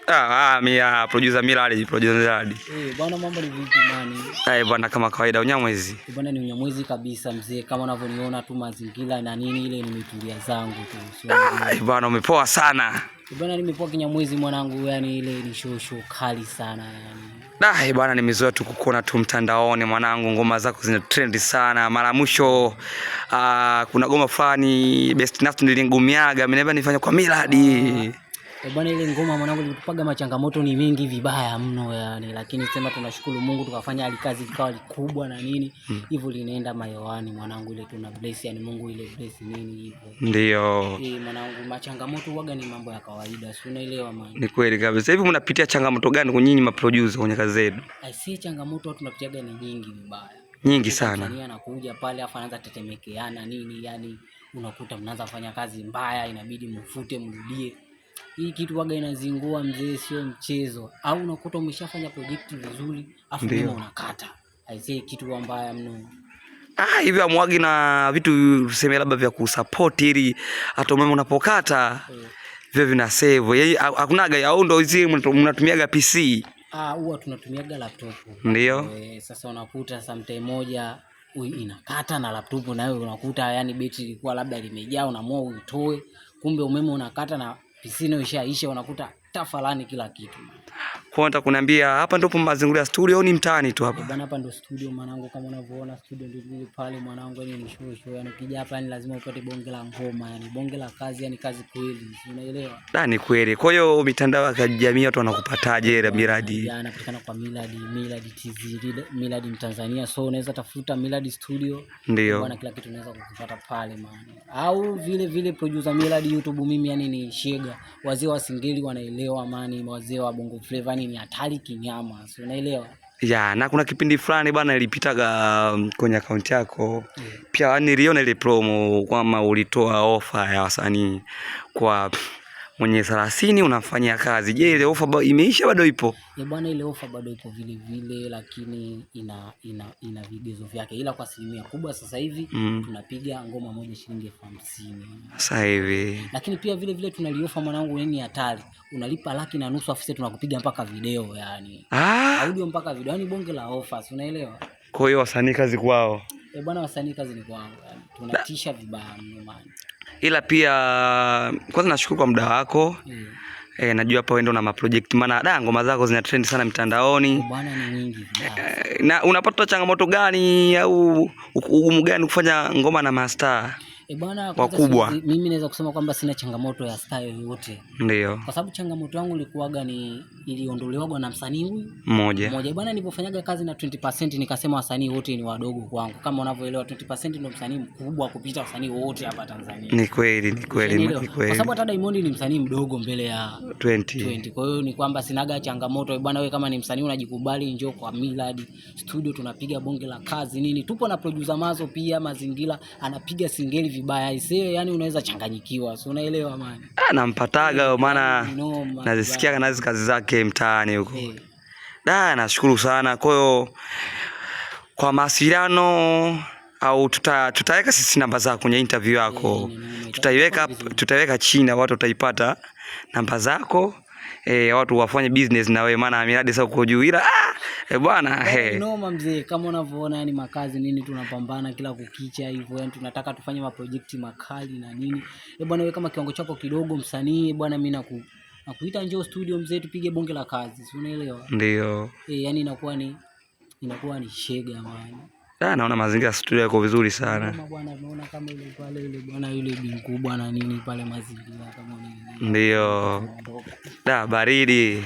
Producer Millard. Bwana mambo ni vipi mani? Bwana kama kawaida Unyamwezi. Bwana ni Unyamwezi kabisa mzee, kama unavyoniona tu mazingira na nini ile nimetulia zangu tu. Bwana umepoa sana. Bwana nimepoa Kinyamwezi mwanangu, yani ile ni show kali sana yani. Bwana nimezoea tu kukuona tu mtandaoni mwanangu, ngoma zako zina trend sana. Mara mwisho kuna goma fulani Best Nast nilingumiaga, mimi nifanya kwa Millard. Bwana ile ngoma mwanangu ilitupaga machangamoto ni mingi vibaya mno yani, lakini sema tunashukuru Mungu tukafanya hali kazi ikawa kubwa na nini hivyo linaenda mayowani mwanangu, ile tuna bless yani Mungu ile bless nini hivyo. Ndio. Mwanangu machangamoto huaga ni mambo ya kawaida, si unaelewa man. Ni kweli kabisa. Hivi mnapitia changamoto gani kwa nyinyi maproducer kwenye kazi zenu? Si changamoto tunapitiaga ni nyingi vibaya. Nyingi sana. Tanzania anakuja pale afa anaanza tetemekeana nini yani, unakuta mnaanza kufanya kazi mbaya inabidi mfute mrudie. Hii kitu waga inazingua mzee, sio mchezo. Au unakuta umeshafanya project vizuri afu ndio unakata. Aisee kitu mbaya mno. Hivi amwagi na vitu tuseme labda vya kusupport ili hata umeme unapokata vile vina save. Yeye hakunaga au ndo hizi mnatumiaga PC? Huwa tunatumiaga laptop. Ndio. Sasa unakuta sometime moja inakata na laptop na wewe unakuta yani betri ilikuwa labda limejaa, unaamua uitoe, kumbe umeme unakata na PC nayo ishaisha, unakuta tafalani kila kitu. Kwa nini kuniambia hapa ndipo mazingira ya studio au ni mtaani tu hapa? Bwana hapa ndo studio mwanangu, kama unavyoona studio ndio pale mwanangu, yani ni show yani ukija hapa yani lazima upate bonge la ngoma yani bonge la kazi yani kazi kweli, unaelewa? Ni kweli. Kwa hiyo mitandao ya kijamii watu wanakupataje ile Millard? Anapatikana kwa Millard TZ, Millard Mtanzania, so unaweza tafuta Millard Studio. Ndio. Bwana kila kitu unaweza kukipata pale maana. Au vile producer Millard YouTube mimi yani ni shega. Wazee wa singeli wanaelewa mani, wazee wa bongo flavor ni hatari kinyama, si unaelewa? Na kuna kipindi fulani bwana ilipitaga kwenye account yako. Pia niliona ile promo kwamba ulitoa offer ya wasanii kwa mwenye 30 unafanyia kazi. Je, ile offer imeisha bado ipo? Bwana ile offer bado ipo vile lakini ina vigezo vyake, ila kwa asilimia kubwa sasa hivi tunapiga ngoma moja shilingi 50,000 sasa hivi. Lakini pia vile tunaliofa mwanangu yani hatari, unalipa 1,500,000 afisa tunakupiga mpaka video yani. Audio mpaka video yani bonge la offers, unaelewa? Kwa hiyo wasanii kazi kwao. Bwana wasanii kazi ni kwao yani. Tunatisha vibaya mno. Ila pia kwanza nashukuru kwa muda wako. Najua hapa wewe ndo na maproject maana ngoma zako zina trend sana mtandaoni. Bwana ni nyingi. Na unapata changamoto gani au ugumu gani kufanya ngoma na mastaa? Bwana wakubwa? Mimi naweza kusema kwamba sina changamoto ya style yoyote. Ndio. Kwa sababu changamoto yangu ilikuwaga ni iliondolewaga na msanii huyu mmoja. Bwana nilipofanyaga kazi na 20% nikasema wasanii wote ni wadogo kwangu. Kama unavyoelewa 20% ndio msanii mkubwa kupita wasanii wote hapa Tanzania. Ni kweli. Kwa sababu hata Diamond ni msanii mdogo mbele ya 20. Kwa hiyo ni kwamba sinaga changamoto. Bwana wewe kama ni msanii unajikubali, njoo kwa Millard Studio tunapiga bonge la kazi nini. Tupo na producer Mazo pia mazingira anapiga singeli vibaya isee, yani unaweza changanyikiwa, so unaelewa maana. Nampataga maana nazisikia nazi kazi zake mtaani huko. Nashukuru sana. Kwa hiyo kwa mawasiliano au tutaweka sisi namba zako kwenye interview yako. Tutaiweka chini watu utaipata namba zako. Watu wafanye business na wewe maana Millard sasa uko juu, ila bwana noma mzee, kama unavyoona yani makazi nini tunapambana kila kukicha hivyo yani tunataka tufanye maproject makali na nini. Bwana wewe kama kiwango chako kidogo msanii bwana, mimi nakuita njoo studio mzee tupige bonge la kazi, si unaelewa? Ndio. Yani inakuwa ni shega man. Naona mazingira studio yako vizuri sana. Bwana unaona kama ile pale ile bwana yule binku bwana nini pale mazingira kama nini. Ndio. Baridi.